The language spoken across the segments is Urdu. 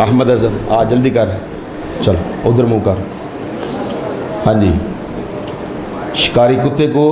احمد اظہر جلدی کر، چل ادھر منہ کر۔ ہاں جی، شکاری کتے کو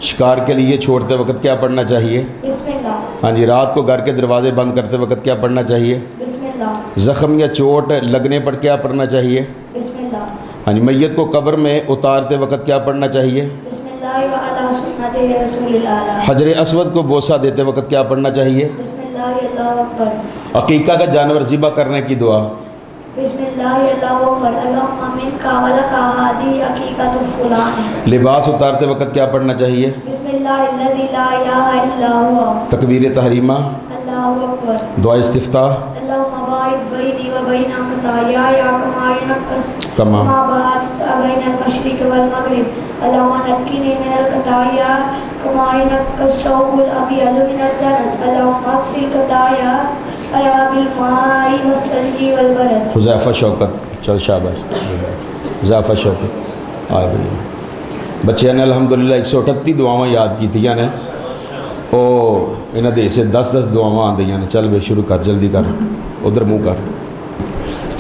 شکار کے لیے چھوڑتے وقت کیا پڑھنا چاہیے؟ بسم اللہ۔ ہاں جی، رات کو گھر کے دروازے بند کرتے وقت کیا پڑھنا چاہیے؟ بسم اللہ۔ زخم یا چوٹ لگنے پر کیا پڑھنا چاہیے؟ بسم اللہ۔ ہاں جی، میت کو قبر میں اتارتے وقت کیا پڑھنا چاہیے؟ بسم اللہ وعلی سنت رسول اللہ۔ حجر اسود کو بوسہ دیتے وقت کیا پڑھنا چاہیے؟ بسم اللہ اللہ اکبر۔ عقیقہ کا جانور ذبح کرنے کی دعا۔ بسم اللہ اللہ اکبر، اللہم منک ولک ہذہ عقیقۃ فلان۔ لباس اتارتے وقت کیا پڑھنا چاہیے؟ بسم اللہ الذی لا الہ الا هو۔ تکبیر تحریمہ، اللہ اکبر۔ دعا استفتاح، اللہم باعث بینی و بین خطایایا کما ینقص تمام۔ ما بعثت بین المشرق والمغرب، اللہم نقنی من الخطایا کما ینقص الثوب الابیض من الدنس، اللہم اغسل خطایا بالماء والثلج والبرد۔ حذیفہ شوکت، چل شاباش، حذیفہ شوکت آئے بھائی۔ بچے نے الحمدللہ 138 دعاواں یاد کی تھی نے، او انہاں دے سے 10 دعاواں آندیاں نے۔ چل بھائی شروع کر، جلدی کر، ادھر منہ کر،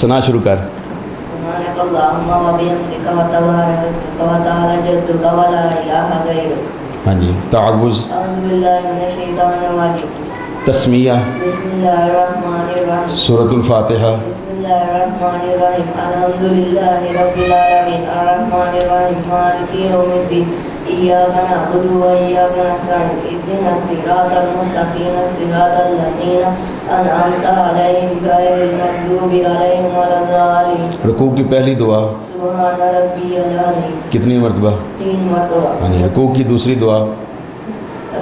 سنا شروع کر۔ سبحانک اللہم و بحمدک و تبارک اسمک و تعالی جدک و لا الہ غیرک۔ ہاں جی، تعوذ، اعوذ باللہ من الشیطان الرجیم، تسمیہ، بسم اللہ الرحمن الرحیم، سورۃ الفاتحہ، بسم اللہ الرحمن الرحیم، الحمدللہ رب العالمین، الرحمن الرحیم، مالک یوم الدین، ایاک نعبد و ایاک نستعین، اہدنا الصراط المستقیم، صراط الذین انعمت علیہم غیر المغضوب علیہم ولا الضالین۔ رکوع کی پہلی دعا سبحان ربی العظیم، کتنی مرتبہ؟ 3 مرتبہ۔ ہاں جی، رکوع کی دوسری دعا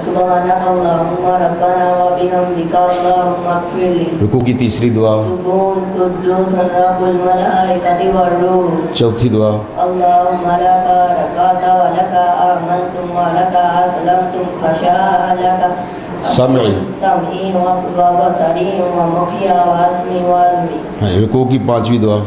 سبحانک اللہم ربنا و بحمدک اللہم اغفر لی۔ رکوع کی تیسری دعا سبحان قدوس رب الملائکۃ والروح۔ چوتھی دعا اللہم لک رکعت و لک آمنت و لک اسلمت خشاع لک سمعی، سمعی و بصری و محیی و اسمی و علمی۔ ہاں جی، رکوع کی پانچویں دعا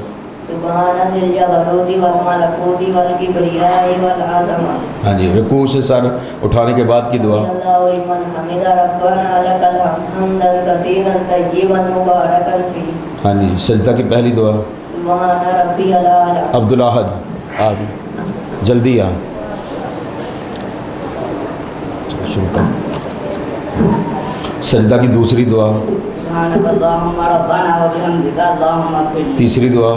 سبحان ذی الجبروت والملکوت والکبریاء والعظمہ۔ ہاں جی، رکوع سے سر اٹھانے کے بعد کی دعا اللہ لمن حمد ربنا لک الحمد حمدا کثیرا طیبا مبارکا فیہ۔ ہاں جی، سجدہ کی پہلی دعا سبحان ربی الاعلی۔ عبدالاحد آ جلدی آ، شروع کر۔ سجدہ کی دوسری دعا سبحانک اللہم ربنا و بحمدک اللہم اغفر لی۔ تیسری دعا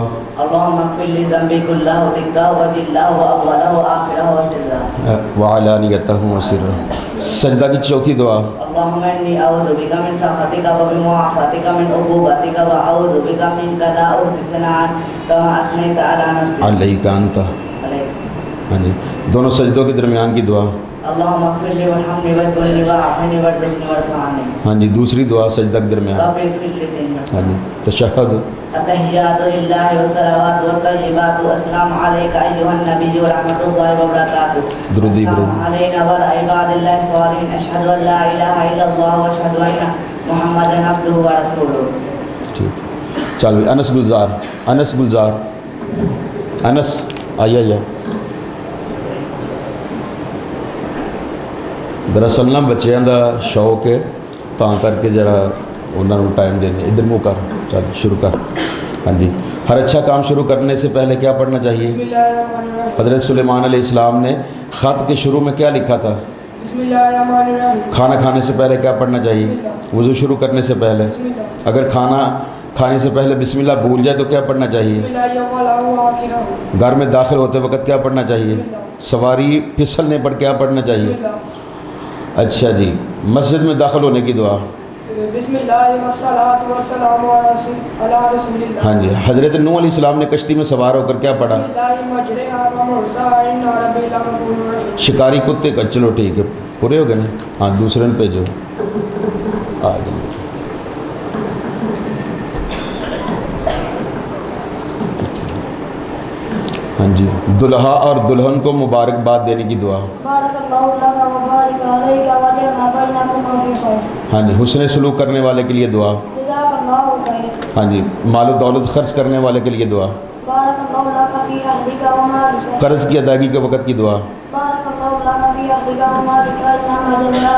اللہم اغفر لی ذنبی کلہ دقہ و جلہ و اولہ و آخرہ و سرہ۔ وعلانیتہ و سرہ۔ سجدہ کی چوتھی دعا اللہم انی اعوذ بک من سخطک و من معافاتک من عقوبتک و اعوذ بک منک لا احصی ثناء کما اثنیت علی نفسک۔ علیک انت۔ ہاں جی، دونوں سجدوں کے درمیان کی دعا اللہم اغفر لی وارحمنی واجبرنی وعافنی وارزقنی وارفعني۔ ہاں جی، دوسری دعا سجدہ کے درمیان۔ رب اغفر لی ذنبی۔ ہاں جی، تشہد، التحیات للہ والصلوات والطیبات والسلام علیک ایھا النبی ورحمۃ اللہ وبرکاتہ۔ درودی السلام برود۔ علینا وعلی عباد اللہ الصالحین، اشہد ان لا الہ الا اللہ واشہد ان محمدا عبدہ ورسولہ۔ ٹھیک، چل بھی انس گلزار، انس گلزار، انس آئیے۔ دراصل نا بچیاں دا شوق ہے تاں کر کے جڑا انہوں نے ٹائم دینے۔ ادھر منہ کر، چل شروع کر۔ ہاں جی، ہر اچھا کام شروع کرنے سے پہلے کیا پڑھنا چاہیے؟ حضرت سلیمان علیہ السلام نے خط کے شروع میں کیا لکھا تھا؟ کھانا کھانے سے پہلے کیا پڑھنا چاہیے؟ وضو شروع کرنے سے پہلے؟ اگر کھانا کھانے سے پہلے بسم اللہ بھول جائے تو کیا پڑھنا چاہیے؟ گھر میں داخل ہوتے وقت کیا پڑھنا چاہیے؟ سواری پھسلنے پر کیا پڑھنا چاہیے؟ اچھا جی، مسجد میں داخل ہونے کی دعا بسم اللہ والصلاة والسلام علی رسول اللہ۔ ہاں جی، حضرت نوح علیہ السلام نے کشتی میں سوار ہو کر کیا پڑھا؟ شکاری کتے کا، چلو ٹھیک ہے، پورے ہو گئے نا؟ ہاں دوسرے نے بھیجو آ جی۔ ہاں جی، دلہا اور دلہن کو مبارکباد دینے کی دعا بارک اللہ لک و بارک علیک و جمع بینکما فی خیر۔ ہاں جی، حسن سلوک کرنے والے کے لیے دعا جزاک اللہ خیر۔ ہاں جی، مال و دولت خرچ کرنے والے کے لیے دعا بارک اللہ لک فی اہلک و مالک۔ قرض کی ادائیگی کے وقت کی دعا بارک اللہ لک فی اہلک و مالک انما جزاء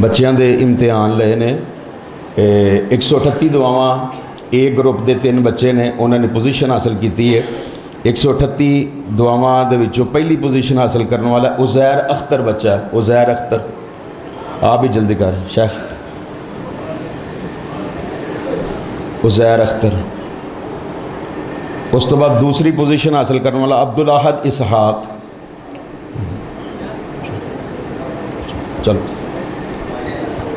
ਬੱਚਿਆਂ ਦੇ ਇਮਤਿਹਾਨ ਲਏ ਨੇ 138 ਦੁਆਵਾਂ A ਗਰੁੱਪ ਦੇ 3 ਬੱਚੇ ਨੇ, ਉਹਨਾਂ ਨੇ ਪੋਜੀਸ਼ਨ ਹਾਸਲ ਕੀਤੀ ਹੈ। 138 ਦੁਆਵਾਂ ਦੇ ਵਿੱਚੋਂ ਪਹਿਲੀ ਪੋਜੀਸ਼ਨ ਹਾਸਲ ਕਰਨ ਵਾਲਾ ਉਜ਼ੈਰ ਅਖਤਰ ਬੱਚਾ ਹੈ। ਉਜ਼ੈਰ ਅਖਤਰ ਆਪ ਵੀ ਜਲਦੀ ਕਰ ਸ਼ੇਖ। ਉਜ਼ੈਰ ਅਖਤਰ। ਉਸ ਤੋਂ ਬਾਅਦ ਦੂਸਰੀ ਪੋਜੀਸ਼ਨ ਹਾਸਲ ਕਰਨ ਵਾਲਾ ਅਬਦੁਲ ਅਹਦ ਇਸਹਾਕ। ਚਲੋ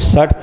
60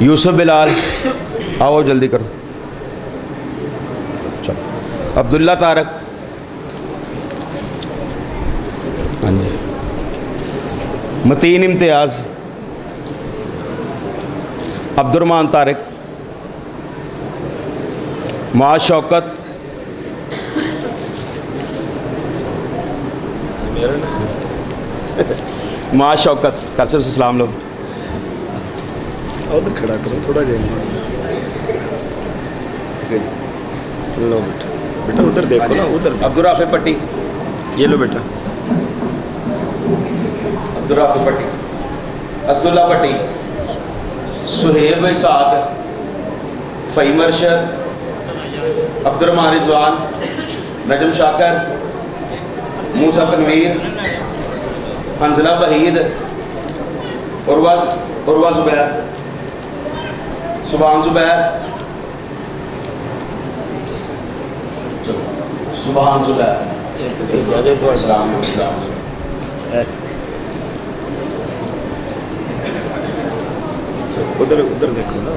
یوسف بلال آؤ جلدی کرو. چلو. عبداللہ طارق. ہاں جی. متین امتیاز. عبد الرحمان طارق. معاذ شوکت. معاذ شوکت کر سے سلام لو. ادھر کھڑا کرو تھوڑا جائیں لو بیٹا بیٹا ادھر دیکھو نا ادھر. عبدالرافع پٹی. یہ لو بیٹا. عبدالرافع پٹی. اسداللہ پٹی. سہیب اسحاق. فہیم ارشد. عبد الرحمان رضوان. نجم شاکر. موسیٰ تنویر. حنزلہ وحید. عروہ زبیر. سبحان زبیر. سبحان زبیر. السلام علیکم. ادھر ادھر دیکھو نا.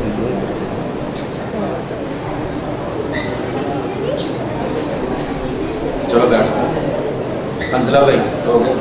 چلو بیٹھ. حنزلہ بھائی ہو گئے.